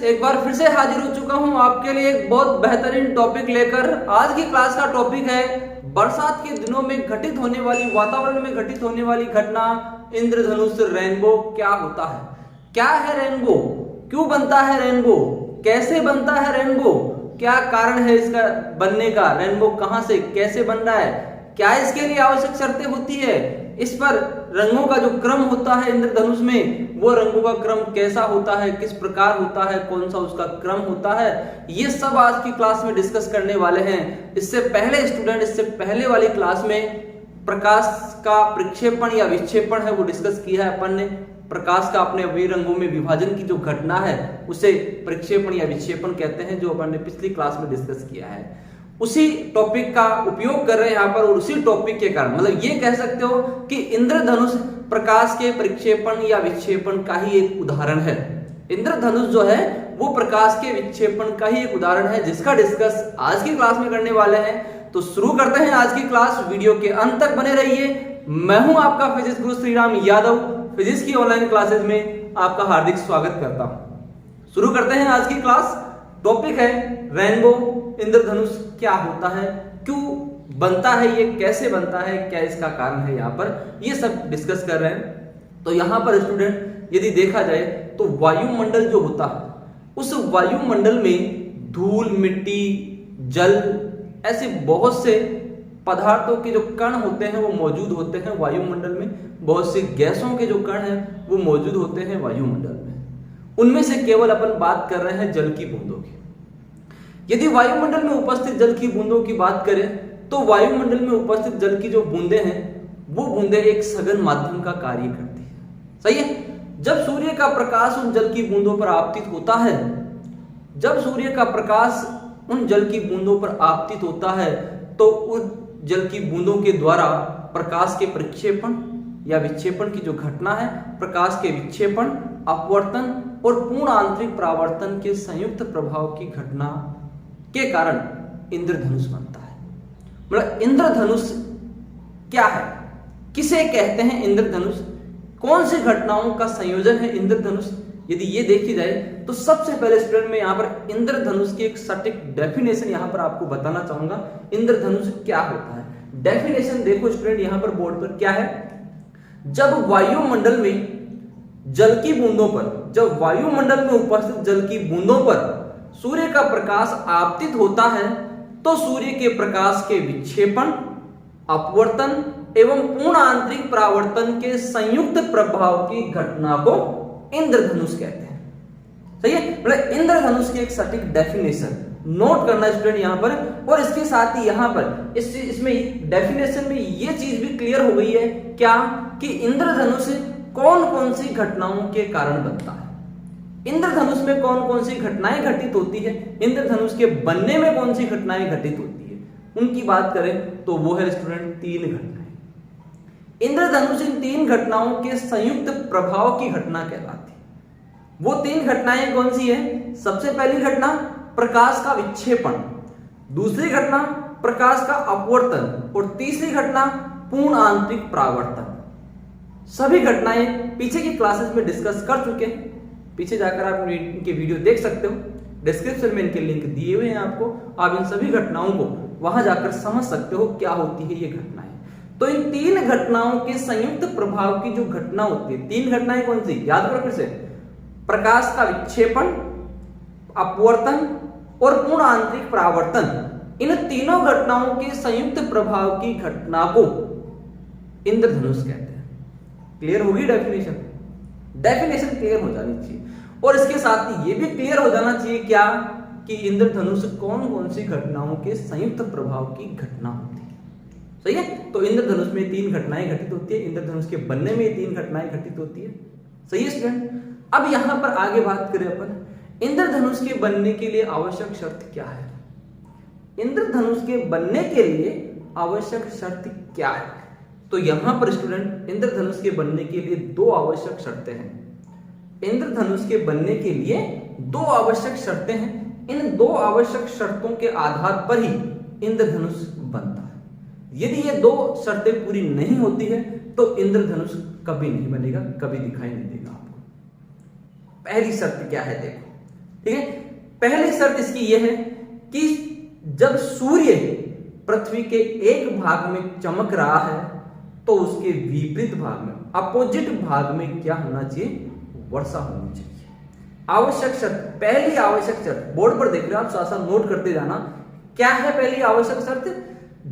एक बार फिर से हाजिर हो चुका हूं आपके लिए एक बहुत बेहतरीन टॉपिक लेकर। आज की क्लास का टॉपिक है बरसात के दिनों में घटित होने वाली, वातावरण में घटित होने वाली घटना इंद्रधनुष रेनबो। क्या होता है, क्या है रेनबो, क्यों बनता है रेनबो, कैसे बनता है रेनबो, क्या कारण है इसका बनने का, रेनबो कहां से कैसे बन रहा है, क्या इसके लिए आवश्यक शर्तें होती है, इस पर रंगों का जो क्रम होता है इंद्रधनुष में, वो रंगों का क्रम कैसा होता है, किस प्रकार होता है, कौन सा उसका क्रम होता है, ये सब आज की क्लास में डिस्कस करने वाले हैं। इससे पहले स्टूडेंट, इससे पहले वाली क्लास में प्रकाश का प्रक्षेपण या विक्षेपण है वो डिस्कस किया है अपन ने। प्रकाश का अपने अवयवी रंगों में विभाजन की जो घटना है उसे प्रक्षेपण या विक्षेपण कहते हैं, जो अपन ने पिछली क्लास में डिस्कस किया है। उसी टॉपिक का उपयोग कर रहे हैं यहाँ पर, और उसी टॉपिक के कारण मतलब ये कह सकते हो कि इंद्रधनुष प्रकाश के प्रक्षेपण या विक्षेपण का ही एक उदाहरण है। इंद्रधनुष जो है वो प्रकाश के विक्षेपण का ही एक उदाहरण है, जिसका डिस्कस आज की क्लास में करने वाले हैं। तो शुरू करते हैं आज की क्लास, वीडियो के अंत तक बने रहिए। मैं हूं आपका फिजिक्स गुरु श्रीराम यादव। फिजिक्स की ऑनलाइन क्लासेस में आपका हार्दिक स्वागत करता हूं। शुरू करते हैं आज की क्लास। टॉपिक है रेनबो, इंद्रधनुष क्या होता है, क्यों बनता है, ये कैसे बनता है, क्या इसका कारण है, यहाँ पर ये सब डिस्कस कर रहे हैं। तो यहाँ पर स्टूडेंट यदि देखा जाए तो वायुमंडल जो होता है, उस वायुमंडल में धूल, मिट्टी, जल, ऐसे बहुत से पदार्थों के जो कण होते हैं वो मौजूद होते हैं वायुमंडल में। बहुत सी गैसों के जो कण हैं वो मौजूद होते हैं वायुमंडल में। उनमें से केवल अपन बात कर रहे हैं जल की बूंदों की। यदि वायुमंडल में उपस्थित जल की बूंदों की बात करें तो वायुमंडल में उपस्थित जल की जो बूंदें हैं वो बूंदें एक सघन माध्यम का कार्य करती है। सही है। जब सूर्य का प्रकाश उन जल की बूंदों पर आपतित होता है, जब सूर्य का प्रकाश उन जल की बूंदों पर आपतित होता है तो उन जल की बूंदों के द्वारा प्रकाश के प्रक्षेपण या विक्षेपण की जो घटना है, प्रकाश के विक्षेपण, अपवर्तन और पूर्ण आंतरिक परावर्तन के संयुक्त प्रभाव की घटना के कारण इंद्रधनुष बनता है। मतलब इंद्रधनुष क्या है, किसे कहते हैं इंद्रधनुष, कौन सी घटनाओं का संयोजन है इंद्रधनुष। यदि ये देखी जाए तो सबसे पहले स्टूडेंट में यहाँ पर इंद्रधनुष की एक सटीक डेफिनेशन यहाँ पर आपको बताना चाहूंगा। इंद्रधनुष क्या होता है, डेफिनेशन देखो स्टूडेंट यहाँ पर बोर्ड पर क्या है। जब वायुमंडल में जल की बूंदों पर, जब वायुमंडल में उपस्थित जल की बूंदों पर सूर्य का प्रकाश आपतित होता है तो सूर्य के प्रकाश के विक्षेपण, अपवर्तन एवं पूर्ण आंतरिक परावर्तन के संयुक्त प्रभाव की घटना को इंद्रधनुष कहते हैं। सही है। मतलब इंद्रधनुष की एक सटीक डेफिनेशन नोट करना स्टूडेंट यहाँ पर। और इसके साथ ही यहाँ पर इसमें डेफिनेशन में ये चीज भी क्लियर हो गई है क्या, कि इंद्रधनुष कौन कौन सी घटनाओं के कारण बनता है, इंद्रधनुष में कौन कौन सी घटनाएं घटित होती है, इंद्रधनुष के बनने में कौन सी घटनाएं घटित होती है, उनकी बात करें तो वो है स्टूडेंट 3 घटनाएं। इंद्रधनुष इन 3 घटनाओं के संयुक्त प्रभाव की घटना कहलाती है। वो 3 घटनाएं कौन सी है, सबसे पहली घटना प्रकाश का विक्षेपण, दूसरी घटना प्रकाश का अपवर्तन और तीसरी घटना पूर्ण आंतरिक परावर्तन। सभी घटनाएं पीछे की क्लासेस में डिस्कस कर चुके हैं, पीछे जाकर आप इनके वीडियो देख सकते हो, डिस्क्रिप्शन में इनके लिंक दिए हुए हैं आपको। आप इन सभी घटनाओं को वहां जाकर समझ सकते हो क्या होती है ये घटनाएं। तो इन 3 घटनाओं के संयुक्त प्रभाव की जो घटना होती है, 3 घटनाएं कौन सी, याद करो फिर से, प्रकाश का विक्षेपण, अपवर्तन और पूर्ण आंतरिक परावर्तन, इन तीनों घटनाओं के संयुक्त प्रभाव की घटना को इंद्रधनुष कहते हैं। क्लियर होगी डेफिनेशन, डेफिनेशन क्लियर हो जानी चाहिए। और इसके साथ ही ये भी क्लियर हो जाना चाहिए क्या, कि इंद्रधनुष कौन कौन सी घटनाओं के संयुक्त प्रभाव की घटना होती है। सही है। तो इंद्रधनुष में 3 घटनाएं घटित होती है, इंद्रधनुष के बनने में 3 घटनाएं घटित होती है। सही है स्टूडेंट। अब यहां पर आगे बात करें अपन, इंद्रधनुष के बनने के लिए आवश्यक शर्त क्या है, इंद्रधनुष के बनने के लिए आवश्यक शर्त क्या है। तो यहां पर स्टूडेंट इंद्रधनुष के बनने के लिए 2 आवश्यक शर्तें हैं। इंद्रधनुष के बनने के लिए 2 आवश्यक शर्तें हैं। इन 2 आवश्यक शर्तों के आधार पर ही इंद्रधनुष बनता है। यदि ये 2 शर्तें पूरी नहीं होती है तो इंद्रधनुष कभी नहीं बनेगा, कभी दिखाई नहीं देगा आपको। पहली शर्त क्या है देखो, ठीक है। पहली शर्त इसकी यह है कि जब सूर्य पृथ्वी के एक भाग में चमक रहा है तो उसके विपरीत भाग में, अपोजिट भाग में क्या होना चाहिए? वर्षा होनी चाहिए। आवश्यक शर्त, पहली आवश्यक शर्त, बोर्ड पर देख रहे हो आप, साथ साथ नोट करते जाना। क्या है पहली आवश्यक शर्त?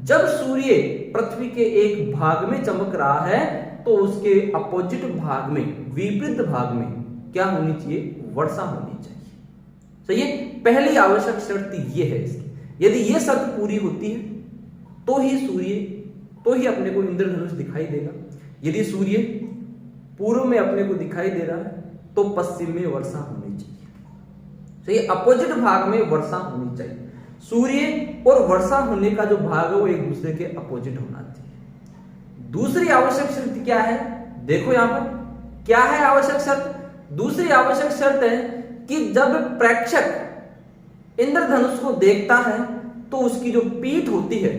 जब सूर्य पृथ्वी के एक भाग में चमक रहा है तो उसके अपोजिट भाग में, विपरीत भाग में क्या होनी चाहिए? वर्षा होनी चाहिए। सही है। पहली आवश्यक शर्त ये है इसकी। यदि ये शर्त पूरी होती है तो ही अपने को इंद्रधनुष दिखाई देगा। यदि सूर्य पूर्व में अपने को दिखाई दे रहा है तो पश्चिम में वर्षा होनी चाहिए। सही है। अपोजिट भाग में वर्षा होनी चाहिए। सूर्य और वर्षा होने का जो भाग है वो एक दूसरे के अपोजिट होना चाहिए। दूसरी आवश्यक शर्त क्या है? देखो यहां पर क्या है आवश्यक शर्त? दूसरी आवश्यक शर्त है कि जब प्रेक्षक इंद्रधनुष को देखता है तो उसकी जो पीठ होती है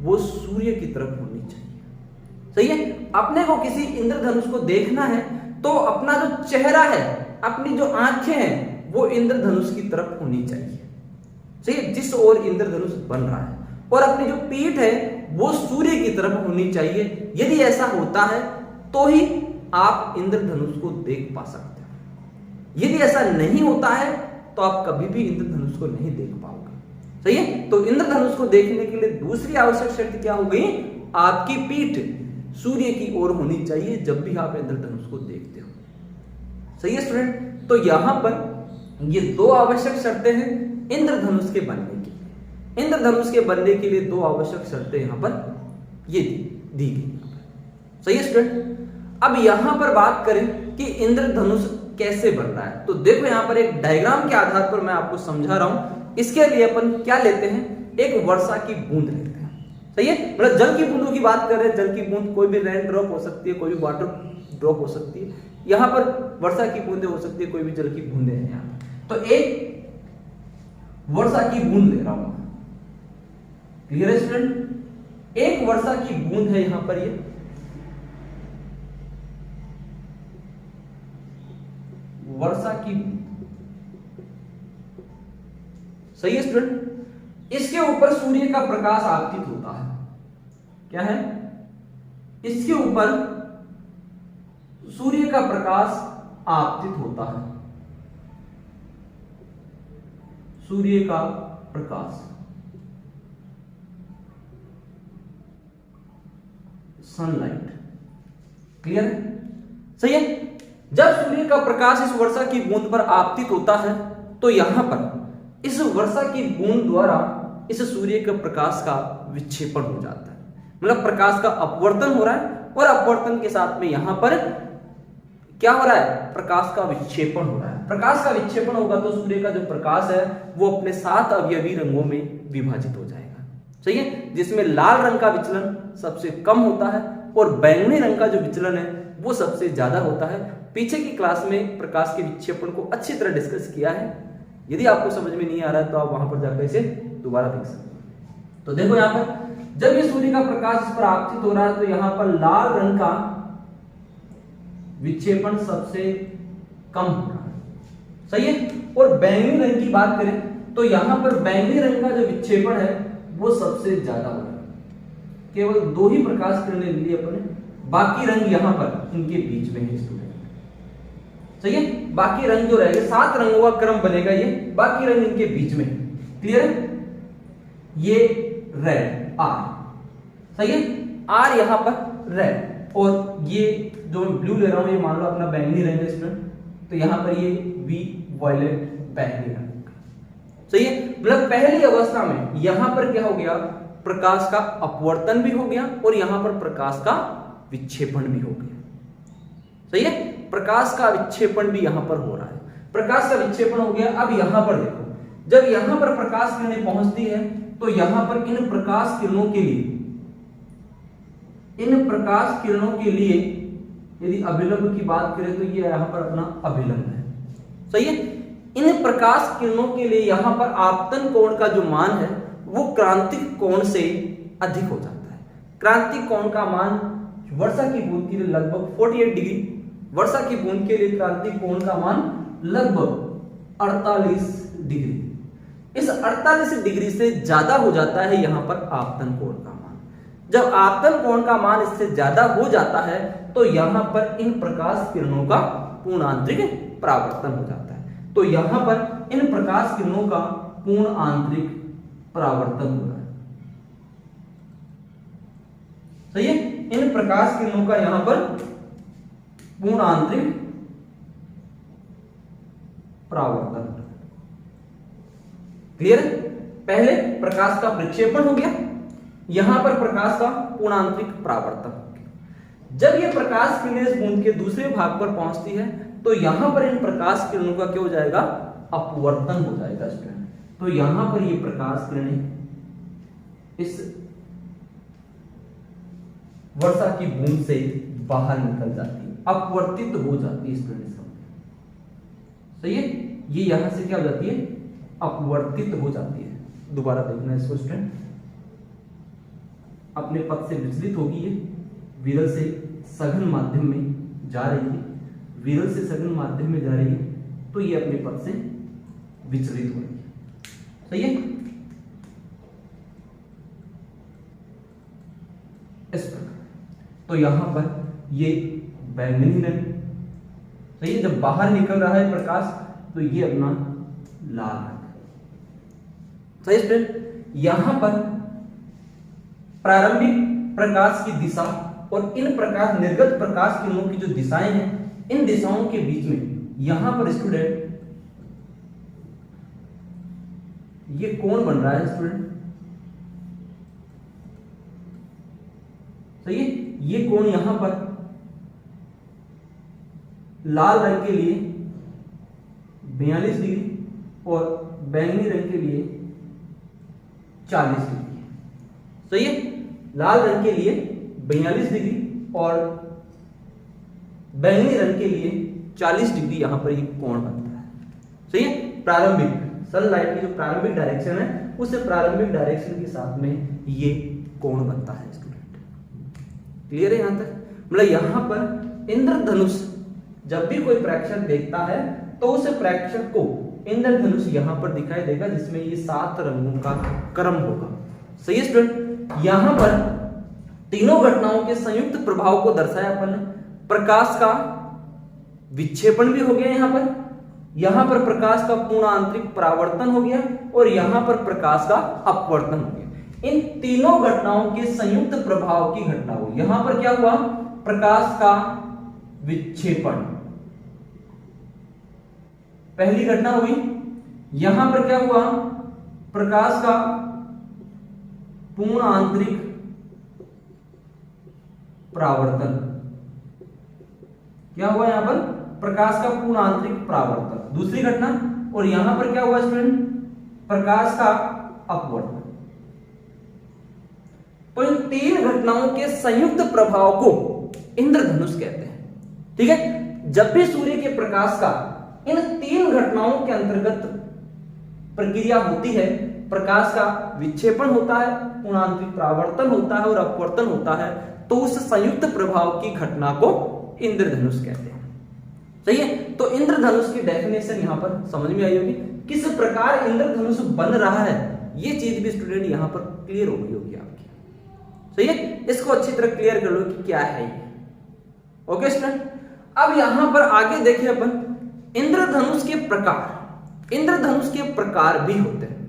वो सूर्य की तरफ होनी चाहिए। सही है। अपने को किसी इंद्रधनुष को देखना है तो अपना जो चेहरा है, अपनी जो आंखें हैं वो इंद्रधनुष की तरफ होनी चाहिए। सही है। जिस ओर इंद्रधनुष बन रहा है, और अपनी जो पीठ है वो सूर्य की तरफ होनी चाहिए। यदि ऐसा होता है तो ही आप इंद्रधनुष को देख पा सकते हो। यदि ऐसा नहीं होता है तो आप कभी भी इंद्रधनुष को नहीं देख पाओगे। सही है। तो इंद्रधनुष को देखने के लिए दूसरी आवश्यक शर्त क्या हो गई? आपकी पीठ सूर्य की ओर होनी चाहिए जब भी आप इंद्रधनुष को देखते हो। सही है स्टूडेंट। तो यहां पर ये दो आवश्यक शर्तें हैं इंद्रधनुष के बनने के लिए। इंद्रधनुष के बनने के लिए दो आवश्यक शर्तें यहां पर ये दी गई। सही है स्टूडेंट। अब यहां पर बात करें कि इंद्रधनुष कैसे बन रहा है, तो देखो यहां पर एक डायग्राम के आधार पर मैं आपको समझा रहा हूं। इसके लिए अपन क्या लेते हैं? एक वर्षा की बूंद लेते हैं। सही है। मतलब जल की बूंदों की बात कर रहे हैं। जल की बूंद कोई भी रेन ड्रॉप हो सकती है, कोई भी वाटर ड्रॉप हो सकती है। यहां पर वर्षा की बूंदें हो सकती है, कोई भी जल की बूंदें हैं यहां पर। तो एक वर्षा की बूंद ले रहा हूं। क्लियर है स्टूडेंट? एक वर्षा की बूंद है यहां पर, ये वर्षा की बूंद। सही है स्टूडेंट। इसके ऊपर सूर्य का प्रकाश आपतित होता है। क्या है? इसके ऊपर सूर्य का प्रकाश आपतित होता है। सूर्य का प्रकाश, सनलाइट। क्लियर है? सही है। जब सूर्य का प्रकाश इस वर्षा की बूंद पर आपतित होता है तो यहां पर इस वर्षा की बूंद द्वारा इस सूर्य के प्रकाश का विक्षेपण हो जाता है। मतलब प्रकाश का अपवर्तन हो रहा है और अपवर्तन के साथ में यहां पर क्या हो रहा है? प्रकाश का विक्षेपण हो रहा है। प्रकाश का विक्षेपण होगा तो सूर्य का जो प्रकाश है वो अपने 7 अवयवी रंगों में विभाजित हो जाएगा। सही है। जिसमें लाल रंग का विचलन सबसे कम होता है और बैंगनी रंग का जो विचलन है वो सबसे ज्यादा होता है। पीछे की क्लास में प्रकाश के विक्षेपण को अच्छी तरह डिस्कस किया है। यदि आपको समझ में नहीं आ रहा है तो आप वहां पर जाकर इसे दोबारा देख सकते हैं। तो देखो यहां पर जब ये सूर्य का प्रकाश इस पर आपतित हो रहा है तो यहां पर लाल रंग का विक्षेपण सबसे कम हो रहा है। सही है। और बैंगनी रंग की बात करें तो यहां पर बैंगनी रंग का जो विक्षेपण है वो सबसे ज्यादा हो रहा है। केवल 2 ही प्रकाश किरणें लिए अपने, बाकी रंग यहां पर इनके बीच में है स्टूडेंट। सही है। बाकी रंग जो रहेंगे 7 रंगों का क्रम बनेगा ये, बाकी रंग इनके बीच में। क्लियर है? ये रेड आर। सही है। आर यहां पर रेड, और ये जो मैं ब्लू ले रहा हूं ये मान लो अपना बैंगनी रंग है स्टूडेंट। तो यहां पर ये वी वायलेट बैंगनी रंग। सही है। मतलब पहली अवस्था में यहां पर क्या हो गया? प्रकाश का अपवर्तन भी हो गया और यहां पर प्रकाश का विक्षेपण भी हो गया। सही है। प्रकाश का विक्षेपण भी यहां पर हो रहा है। प्रकाश का विक्षेपण हो गया। अब यहां पर देखो, जब यहां पर प्रकाश किरणें पहुंचती है तो यहां पर इन प्रकाश किरणों के लिए यदि अभिलंब की बात करें तो ये यहां पर अपना अभिलंब है। सही है। इन प्रकाश किरणों के लिए यहां पर आपतन कोण का जो मान है वो क्रांतिक कोण से अधिक हो जाता है। क्रांतिक कोण का मान वर्षा की बूंद के लिए लगभग 48 डिग्री, वर्षा की बूंद के लिए क्रांतिक कोण का मान लगभग 48 डिग्री। इस 48 डिग्री से ज्यादा हो जाता है यहां पर आपतन कोण का मान। जब आपतन कोण का मान इससे ज्यादा हो जाता है तो यहां पर इन प्रकाश किरणों का पूर्ण आंतरिक परावर्तन हो जाता है। तो यहां पर इन प्रकाश किरणों का पूर्ण आंतरिक परावर्तन हो रहा है। सही है, इन प्रकाश किरणों का यहां पर पूर्ण आंतरिक परावर्तन। क्लियर है? पहले प्रकाश का विक्षेपण हो गया, यहां पर प्रकाश का पूर्ण आंतरिक परावर्तन हो गया। जब यह प्रकाश किरणें इस बूंद के दूसरे भाग पर पहुंचती है तो यहां पर इन प्रकाश किरणों का क्या हो जाएगा? अपवर्तन हो जाएगा स्टूडेंट। तो यहां पर ये प्रकाश किरणें इस वर्षा की बूंद से बाहर निकल जाती है, अपवर्तित हो जाती है स्टूडेंट। सही है, ये यहां से क्या हो जाती है? अपवर्तित हो जाती है। दोबारा देखना इसको स्टूडेंट, अपने पथ से विचलित होगी, ये विरल से सघन माध्यम में जा रही है, विरल से सघन माध्यम में जा रही है तो ये अपने पथ से विचलित हो रही है। सही है, इस प्रकार। तो यहां पर ये बैंगनी रंग, सही है, जब बाहर निकल रहा है प्रकाश तो ये अपना लाल रंग। सही स्टूडेंट, यहां पर प्रारंभिक प्रकाश की दिशा और इन प्रकाश निर्गत प्रकाश किरणों की जो दिशाएं हैं, इन दिशाओं के बीच में यहां पर स्टूडेंट ये कोण बन रहा है स्टूडेंट। सही है, ये कोण यहां पर लाल रंग के लिए 42 डिग्री और बैंगनी रंग के लिए 40 डिग्री है। सही है, लाल रंग के लिए 42 डिग्री और बैंगनी रंग के लिए 40 डिग्री यहां पर ये कोण बनता है। सही है, प्रारंभिक सनलाइट की जो प्रारंभिक डायरेक्शन है उस प्रारंभिक डायरेक्शन के साथ में ये कोण बनता है स्टूडेंट। क्लियर है यहां तक? मतलब यहां पर इंद्रधनुष जब भी कोई प्रेक्षक देखता है तो उस प्रेक्षक को इंद्रधनुष यहां पर दिखाई देगा जिसमें ये 7 रंगों का क्रम होगा। सही है स्टूडेंट, यहां पर तीनों घटनाओं के संयुक्त प्रभाव को दर्शाया अपन। प्रकाश का विक्षेपण भी हो गया यहां पर प्रकाश का पूर्ण आंतरिक परावर्तन हो गया और यहां पर प्रकाश का अपवर्तन हो गया। इन तीनों घटनाओं के संयुक्त प्रभाव की घटना हुई। यहां पर क्या हुआ? प्रकाश का विक्षेपण, पहली घटना हुई। यहां पर क्या हुआ? प्रकाश का पूर्ण आंतरिक परावर्तन। क्या हुआ? यहां पर प्रकाश का पूर्ण आंतरिक परावर्तन, दूसरी घटना। और यहां पर क्या हुआ स्टूडेंट? प्रकाश का अपवर्तन। तो इन तीन घटनाओं के संयुक्त प्रभाव को इंद्रधनुष कहते हैं। ठीक है, जब भी सूर्य के प्रकाश का इन तीन घटनाओं के अंतर्गत प्रक्रिया होती है, प्रकाश का विक्षेपण होता है, पूर्ण आंतरिक परावर्तन होता है और अपवर्तन होता है, तो उस संयुक्त प्रभाव की घटना को इंद्रधनुष कहते हैं। सही है, तो इंद्रधनुष की डेफिनेशन यहां पर समझ में आई होगी। किस प्रकार इंद्रधनुष बन रहा है ये चीज भी स्टूडेंट यहां पर क्लियर हो गई होगी आपकी। सही है, इसको अच्छी तरह क्लियर कर लो कि क्या है ये। ओके स्टूडेंट, अब यहां पर आगे देखिए अपन इंद्रधनुष के प्रकार। इंद्रधनुष के प्रकार भी होते हैं।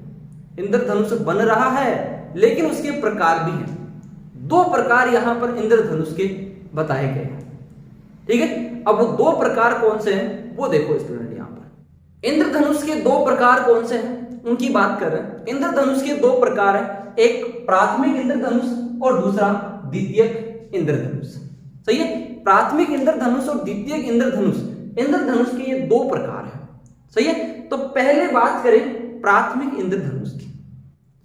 इंद्रधनुष बन रहा है लेकिन उसके प्रकार भी हैं। 2 प्रकार यहां पर इंद्रधनुष के बताए गए हैं। ठीक है, अब वो 2 प्रकार कौन से हैं वो देखो स्टूडेंट। यहां पर इंद्रधनुष के 2 प्रकार कौन से हैं उनकी बात कर रहे हैं। इंद्रधनुष के 2 प्रकार हैं, एक प्राथमिक इंद्रधनुष और दूसरा द्वितीयक इंद्रधनुष। सही है, प्राथमिक इंद्रधनुष और द्वितीयक इंद्रधनुष, इंद्रधनुष के ये 2 प्रकार हैं। सही है, तो पहले बात करें प्राथमिक इंद्रधनुष की।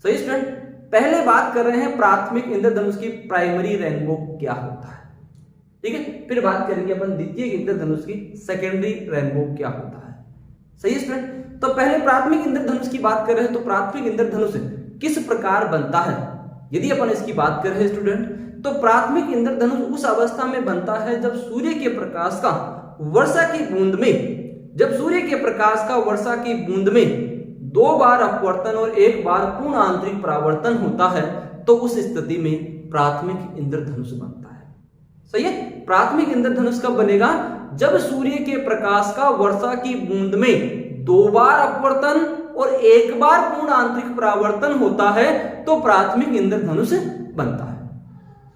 सही स्टूडेंट, पहले बात कर रहे हैं प्राथमिक इंद्रधनुष की प्राइमरी रेनबो क्या होता है। ठीक है, फिर बात करेंगे अपन द्वितीयक इंद्रधनुष की सेकेंडरी रेनबो क्या होता है। सही स्टूडेंट, तो पहले प्राथमिक इंद्रधनुष की बात कर रहे हैं तो प्राथमिक इंद्रधनुष किस प्रकार बनता है यदि अपन इसकी बात कर रहे हैं स्टूडेंट, तो प्राथमिक इंद्रधनुष उस अवस्था में बनता है जब सूर्य के प्रकाश का वर्षा की बूंद में जब सूर्य के प्रकाश का वर्षा की बूंद में 2 बार अपवर्तन और 1 बार पूर्ण आंतरिक परावर्तन होता है तो उस स्थिति में प्राथमिक इंद्रधनुष बनता है। सही है, प्राथमिक इंद्रधनुष कब बनेगा? जब सूर्य के प्रकाश का वर्षा की बूंद में 2 बार अपवर्तन और 1 बार पूर्ण आंतरिक परावर्तन होता है तो प्राथमिक इंद्रधनुष बनता है।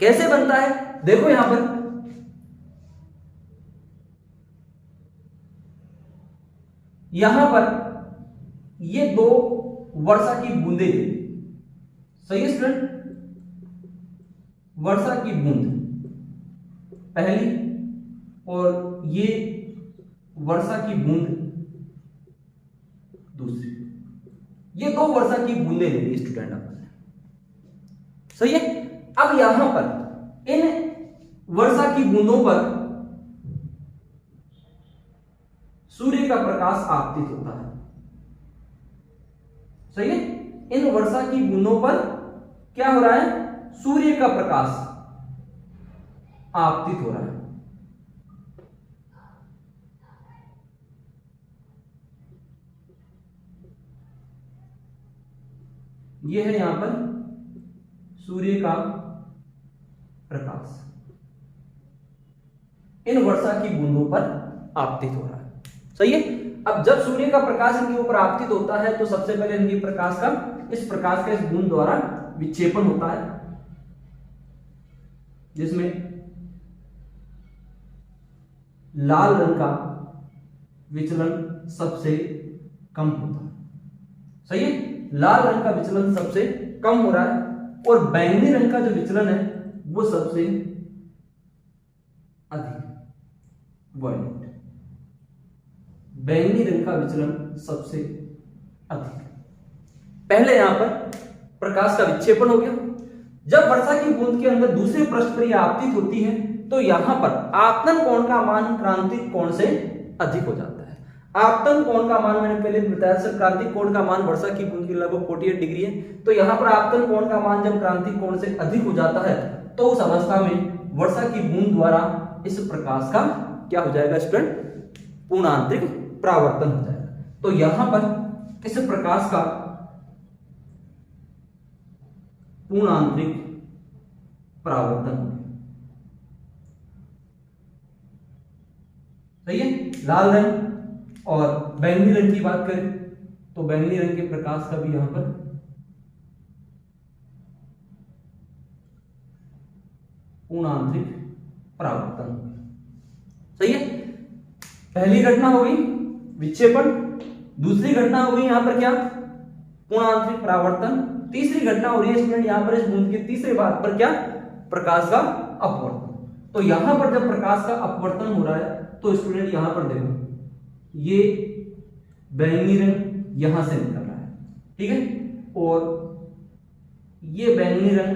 कैसे बनता है? देखो यहां पर ये 2 वर्षा की बूंदें, सही है स्टूडेंट, वर्षा की बूंद पहली और ये वर्षा की बूंद दूसरी, ये 2 वर्षा की बूंदें ले ली स्टूडेंट अपन, सही है। अब यहां पर इन वर्षा की बूंदों पर सूर्य का प्रकाश आपतित होता है, सही है। इन वर्षा की बूंदों पर क्या हो रहा है? सूर्य का प्रकाश आपतित हो रहा है। यह है यहां पर सूर्य का प्रकाश इन वर्षा की बूंदों पर आपतित हो रहा है, सही है। अब जब सूर्य का प्रकाश इनके ऊपर आपतित होता है तो सबसे पहले इनके प्रकाश का इस बूंद द्वारा विक्षेपण होता है, जिसमें लाल रंग का विचलन सबसे कम होता है, सही है। लाल रंग का विचलन सबसे कम हो रहा है और बैंगनी रंग का जो विचलन है वो सबसे अधिक, वायलेट, बैंगनी रंग का विचलन सबसे अधिक। पहले यहां पर प्रकाश का विक्षेपण हो गया। जब वर्षा की बूंद के अंदर दूसरे पृष्ठ पर यह आपतित होती है तो यहां पर आपतन कोण का मान क्रांतिक कोण से अधिक हो जाता है। आपतन कोण का मान मैंने पहले बताया सर, क्रांतिक कोण का मान वर्षा की बूंद के लगभग 48 डिग्री है, तो यहां पर आपतन कोण का मान जब क्रांतिक कोण से अधिक हो जाता है तो उस अवस्था में वर्षा की बूंद द्वारा इस प्रकाश का क्या हो जाएगा स्टूडेंट? पूर्ण आंतरिक परावर्तन हो जाएगा। तो यहां पर इस प्रकाश का पूर्ण आंतरिक परावर्तन हो गया, सही है। लाल रंग और बैंगनी रंग की बात करें तो बैंगनी रंग के प्रकाश का भी यहां पर पूर्ण आंतरिक परावर्तन हो गया, सही है। पहली घटना हो गई विक्षेपण, दूसरी घटना हो गई यहां पर क्या? पूर्ण आंतरिक परावर्तन। तीसरी घटना हो रही है स्टूडेंट यहां पर इस बूंद के तीसरे भाग पर क्या? प्रकाश का अपवर्तन। तो यहां पर जब प्रकाश का अपवर्तन हो रहा है तो स्टूडेंट यहां पर देखो ये बैंगनी रंग यहां से निकल रहा है, ठीक है, और ये बैंगनी रंग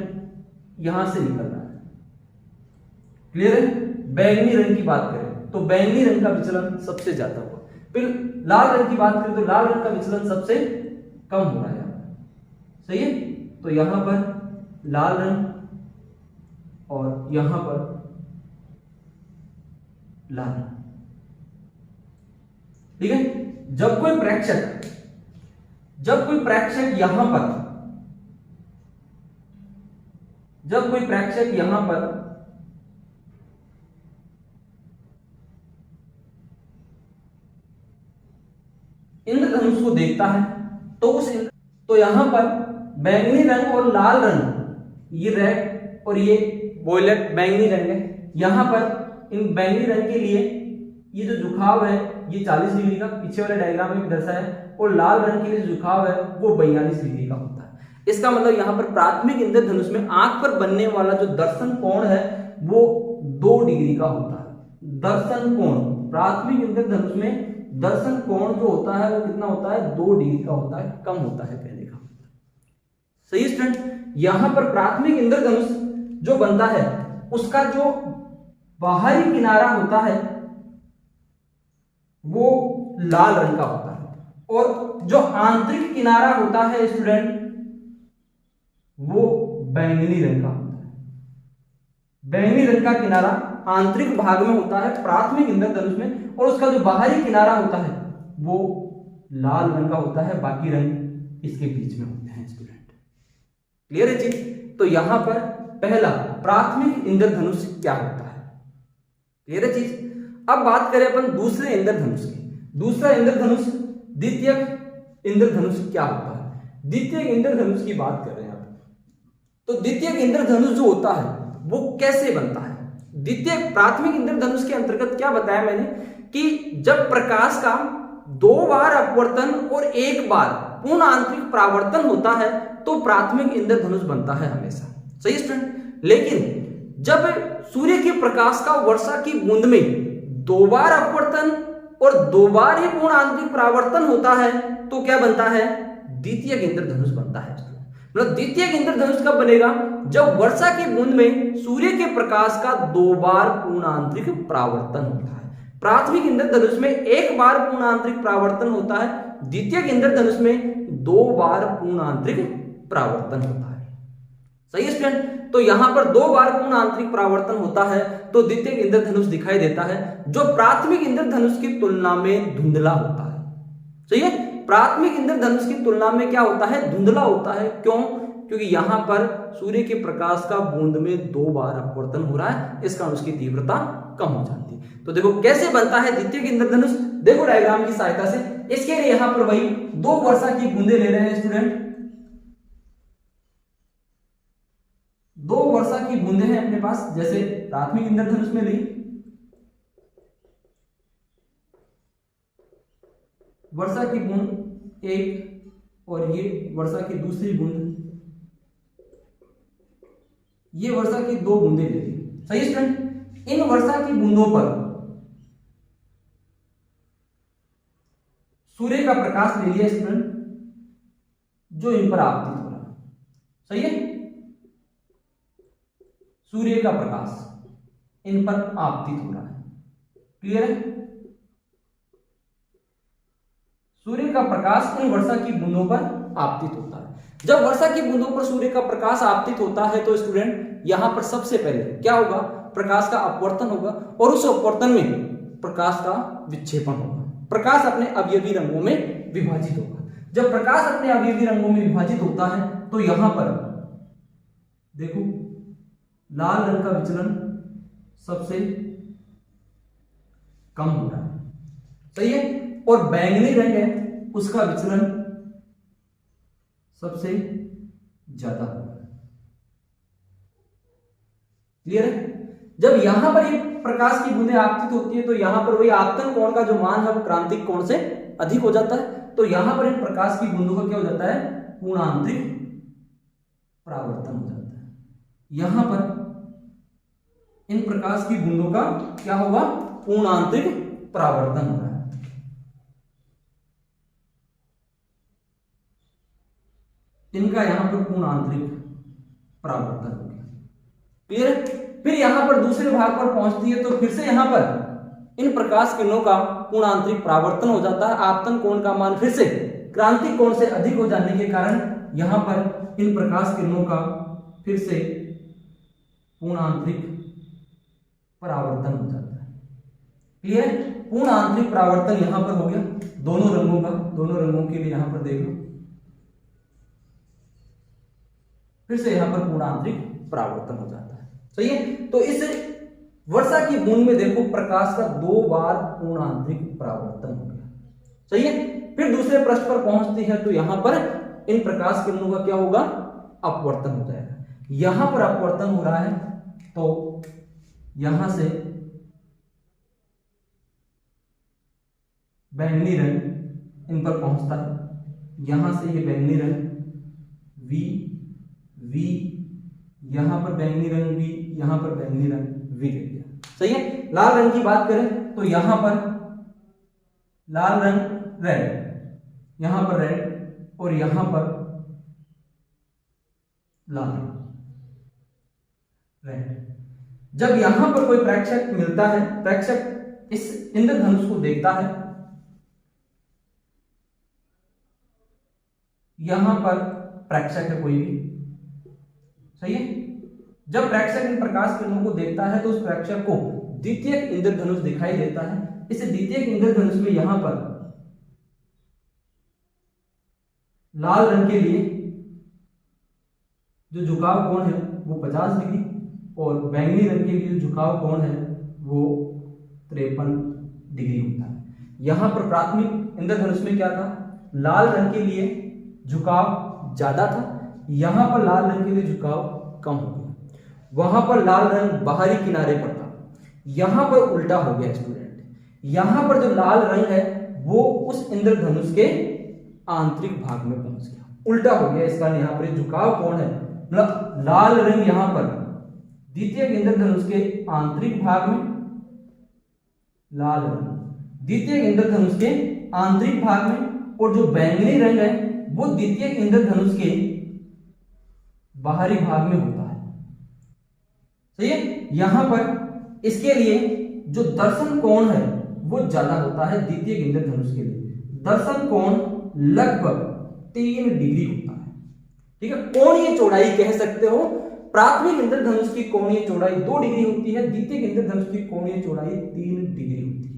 यहां से निकल रहा है, क्लियर है। बैंगनी रंग की बात करें तो बैंगनी रंग का विचलन सबसे ज्यादा हुआ। फिर लाल रंग की बात करें तो लाल रंग का विचलन सबसे कम हो रहा है, सही है। तो यहां पर लाल रंग और यहां पर लाल रंग, ठीक है। जब कोई प्रेक्षक यहां पर इंद्रधनुष को देखता है तो यहां पर बैंगनी रंग और लाल रंग, ये रेड और ये वॉयलेट बैंगनी रंग है। यहां पर इन बैंगनी रंग के लिए ये जो झुकाव है ये 40 डिग्री का पीछे वाले डायग्राम में भी दर्शाया है, और लाल रंग के लिए झुकाव है वो 42 डिग्री का होता है। इसका मतलब यहां पर प्राथमिक इंद्रधनुष में आंख पर बनने वाला जो दर्शन कोण है वो 2 डिग्री का होता है। दर्शन कोण, प्राथमिक इंद्रधनुष में दर्शन कोण जो होता है वो कितना होता है? 2 डिग्री का होता है, कम होता है कहने का, सही स्टूडेंट। यहां पर प्राथमिक इंद्रधनुष जो बनता है उसका जो बाहरी किनारा होता है वो लाल रंग का होता है और जो आंतरिक किनारा होता है स्टूडेंट वो बैंगनी रंग का होता है। बैंगनी रंग का किनारा आंतरिक भाग में होता है, प्राथमिक इंद्रधनुष में, और उसका जो बाहरी किनारा होता है वो लाल रंग का होता है, बाकी रंग इसके बीच में होते हैं स्टूडेंट। क्लियर है चीज? तो यहां पर पहला प्राथमिक इंद्रधनुष क्या होता है, क्लियर है चीज। अब बात करें अपन दूसरे इंद्रधनुष की। दूसरा इंद्रधनुष द्वितीयक इंद्रधनुष क्या होता है? द्वितीयक इंद्रधनुष की बात कर रहे हैं आप, तो द्वितीयक इंद्रधनुष जो होता है वो कैसे बनता है? द्वितीयक प्राथमिक इंद्रधनुष के अंतर्गत क्या बताया मैंने कि जब प्रकाश का 2 बार अपवर्तन और 1 बार पूर्ण आंतरिक परावर्तन होता है तो प्राथमिक इंद्रधनुष बनता है हमेशा। सही स्टूडेंट? लेकिन जब सूर्य के प्रकाश का वर्षा की बूंद में 2 बार अपवर्तन और 2 बार ही पूर्ण आंतरिक परावर्तन होता है तो क्या बनता है? द्वितीयक इंद्रधनुष बनता है। मतलब द्वितीयक इंद्रधनुष कब बनेगा? जब वर्षा की बूंद में सूर्य के प्रकाश का 2 बार पूर्ण आंतरिक परावर्तन होता है। प्राथमिक इंद्रधनुष में 1 बार पूर्ण आंतरिक परावर्तन होता है, द्वितीयक इंद्रधनुष में 2 बार पूर्ण आंतरिक परावर्तन होता है। सही स्टूडेंट? तो यहां पर 2 बार पूर्ण आंतरिक परावर्तन होता है तो द्वितीयक इंद्रधनुष दिखाई देता है, जो प्राथमिक इंद्रधनुष की तुलना में धुंधला होता है। सही है? प्राथमिक इंद्रधनुष की तुलना में क्या होता है? धुंधला होता है। क्यों? क्योंकि यहां पर सूर्य के प्रकाश का बूंद में 2 बार अपवर्तन हो रहा है, इस कारण उसकी तीव्रता कम हो जाती है। तो देखो कैसे बनता है द्वितीयक इंद्रधनुष, देखो डायग्राम की सहायता से। इसके लिए यहां पर वही 2 वर्षा की बूंदें ले रहे हैं स्टूडेंट। 2 वर्षा की बूंदें हैं अपने पास, जैसे प्राथमिक इंद्रधनुष में ली, वर्षा की बूंद 1 और ये वर्षा की दूसरी बूंद, ये वर्षा की 2 बूंदें ले ली। सही स्टूडेंट? इन वर्षा की बूंदों पर सूर्य का प्रकाश ले लिया स्टूडेंट, जो इन पर आपतित हो रहा है। सही है? सूर्य का प्रकाश इन पर आपतित हो रहा है। क्लियर है? सूर्य का प्रकाश इन वर्षा की बूंदों पर आपतित होता है। जब वर्षा की बूंदों पर सूर्य का प्रकाश आपतित होता है तो स्टूडेंट यहां पर सबसे पहले क्या होगा? प्रकाश का अपवर्तन होगा और उस अपवर्तन में प्रकाश का विक्षेपण होगा। प्रकाश अपने अवयवी रंगों में विभाजित होगा। जब प्रकाश अपने अवयवी रंगों में विभाजित होता है तो यहां पर देखो लाल रंग का विचलन सबसे कम हो रहा है। सही है? और बैंगनी रंग है उसका विचलन सबसे ज्यादा हो रहा है। क्लियर है? जब यहां पर ये प्रकाश की बूंदें आपतित होती है तो यहां पर वही आपतन कोण का जो मान है वो क्रांतिक कोण से अधिक हो जाता है। तो यहां पर इन प्रकाश की बूंदों का क्या हो जाता है? पूर्ण आंतरिक परावर्तन हो जाता है। यहां पर इन प्रकाश की बूंदों का क्या होगा? पूर्ण आंतरिक परावर्तन हो रहा है। इनका यहां पर पूर्ण आंतरिक परावर्तन हो गया। क्लियर? फिर यहां पर दूसरे भाग पर पहुंचती है तो फिर से यहां पर इन प्रकाश किरणों का पूर्ण आंतरिक परावर्तन हो जाता है। आपतन कोण का मान फिर से क्रांतिक कोण से अधिक हो जाने के कारण यहां पर इन प्रकाश किरणों का फिर से पूर्ण आंतरिक परावर्तन हो जाता है। क्लियर? पूर्ण आंतरिक परावर्तन यहां पर हो गया दोनों रंगों का। दोनों रंगों के लिए यहां पर देख लो, फिर से यहां पर पूर्ण आंतरिक परावर्तन हो जाता है। सही है? तो इस वर्षा की बूंद में देखो प्रकाश का 2 बार पूर्ण आंतरिक परावर्तन हो गया। सही है? फिर दूसरे पृष्ठ पर पहुंचती है तो यहां पर इन प्रकाश किरणों का क्या होगा? अपवर्तन हो जाएगा। यहां पर अपवर्तन हो रहा है तो यहां से बैंगनी रंग इन पर पहुंचता है। यहां से ये बैंगनी रंग V, यहां पर बैंगनी रंग V, यहां पर बैंगनी रंग V ले लिया। सही है? लाल रंग की बात करें तो यहां पर लाल रंग रेड, यहां पर रेड और यहां पर लाल रेड। जब यहां पर कोई प्रेक्षक मिलता है, प्रेक्षक इस इंद्रधनुष को देखता है, यहां पर प्रेक्षक है कोई भी। सही है? जब प्रेक्षक इन प्रकाश किरणों को देखता है तो उस प्रेक्षक को द्वितीयक इंद्रधनुष दिखाई देता है। इस द्वितीयक इंद्रधनुष में यहां पर लाल रंग के लिए जो झुकाव कोण है वो 50 डिग्री और बैंगनी रंग के लिए जो झुकाव कोण है वो 53 डिग्री होता है। यहां पर प्राथमिक इंद्रधनुष में क्या था, लाल रंग के लिए झुकाव ज्यादा था, यहां पर लाल रंग के लिए झुकाव कम हो गया। वहां पर लाल रंग बाहरी किनारे पर था, यहां पर उल्टा हो गया स्टूडेंट। यहां पर जो लाल रंग है वो उस इंद्रधनुष के आंतरिक भाग में पहुंच गया, उल्टा हो गया। इसका यहां पर झुकाव कोण है, मतलब लाल रंग यहां पर द्वितीयक इंद्रधनुष के आंतरिक भाग में, लाल रंग द्वितीयक इंद्रधनुष के आंतरिक भाग में, और जो बैंगनी रंग है वो द्वितीयक इंद्रधनुष के बाहरी भाग में होता है। सही है। यहां पर इसके लिए जो दर्शन कोण है वो ज्यादा होता है द्वितीयक इंद्रधनुष के लिए। दर्शन कोण लगभग 3 डिग्री होता है। ठीक है। कोणीय चौड़ाई कह सकते हो, प्राथमिक इंद्रधनुष की कोणीय चौड़ाई 2 डिग्री होती है, द्वितीयक इंद्रधनुष की कोणीय चौड़ाई 3 डिग्री होती है।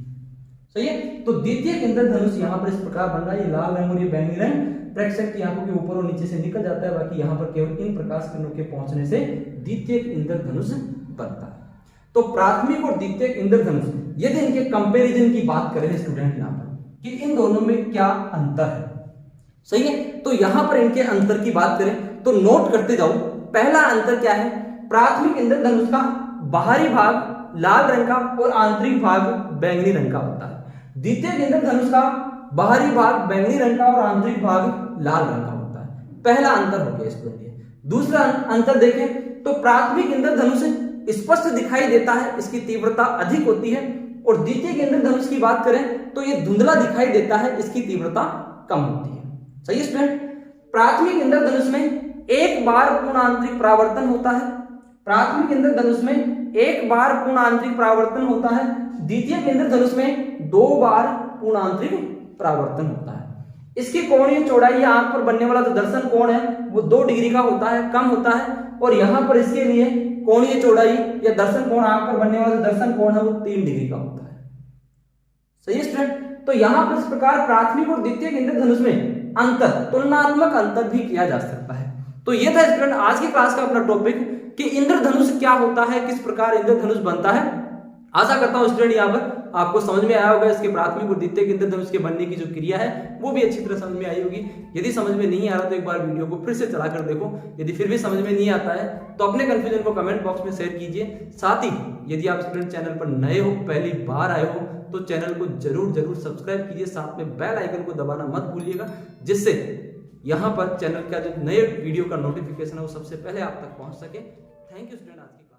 सही है। तो द्वितीयक इंद्रधनुष यहां पर इस प्रकार बन रहा है, ये लाल रंग और ये बैंगनी रंग प्रेक्षक की आंखों के ऊपर और नीचे से निकल जाता है, बाकी यहां पर केवल इन प्रकाश किरणों के पहुंचने से द्वितीयक इंद्रधनुष बनता है। तो प्राथमिक और द्वितीयक इंद्रधनुष, यदि इनके कंपैरिजन की बात करें स्टूडेंट यहां पर कि इन दोनों में क्या अंतर है, सही है, तो यहां पर इनके अंतर की बात करें तो नोट करते जाओ। पहला अंतर क्या है, प्राथमिक इंद्रधनुष का बाहरी भाग लाल रंग का और आंतरिक भाग बैंगनी रंग का होता है। द्वितीयक इंद्रधनुष का बाहरी भाग बैंगनी रंग का और आंतरिक भाग लाल रंग का होता है। पहला अंतर हो गया स्टूडेंट। दूसरा अंतर देखें तो प्राथमिक इंद्रधनुष स्पष्ट दिखाई देता है, इसकी तीव्रता अधिक होती है, और द्वितीयक इंद्रधनुष की बात करें तो ये धुंधला दिखाई देता है, इसकी तीव्रता कम होती है। सही है स्टूडेंट। प्राथमिक इंद्रधनुष में एक बार पूर्ण आंतरिक परावर्तन होता है, प्राथमिक इंद्रधनुष में एक बार पूर्ण आंतरिक परावर्तन होता है, द्वितीयक इंद्रधनुष में 2 बार पूर्ण आंतरिक परावर्तन होता है। इसकी कोणीय चौड़ाई या आंख पर बनने वाला जो दर्शन कोण है वो 2 डिग्री का होता है, कम होता है, और यहां पर इसके लिए कोणीय चौड़ाई या दर्शन कोण, आंख पर बनने वाला जो दर्शन कोण है वो 3 डिग्री का होता है। सही है स्टूडेंट। तो यहां पर इस प्रकार प्राथमिक और द्वितीयक इंद्रधनुष में अंतर, तुलनात्मक अंतर भी किया जा सकता है। तो ये था स्टूडेंट आज की क्लास का अपना टॉपिक कि इंद्रधनुष क्या होता है, किस प्रकार इंद्रधनुष बनता है। आशा करता हूं स्टूडेंट यहाँ पर आपको समझ में आया होगा, इसके प्राथमिक और द्वितीयक इंद्रधनुष के बनने की जो क्रिया है वो भी अच्छी तरह समझ में आई होगी। यदि समझ में नहीं आ रहा तो एक बार वीडियो को फिर से चला कर देखो, यदि फिर भी समझ में नहीं आता है तो अपने कंफ्यूजन को कमेंट बॉक्स में शेयर कीजिए। साथ ही यदि आप स्टूडेंट चैनल पर नए हो, पहली बार आए हो, तो चैनल को जरूर सब्सक्राइब कीजिए, साथ में बेल आइकन को दबाना मत भूलिएगा, जिससे यहाँ पर चैनल का जो नए वीडियो का नोटिफिकेशन है वो सबसे पहले आप तक पहुंच सके। Thank you student. आज की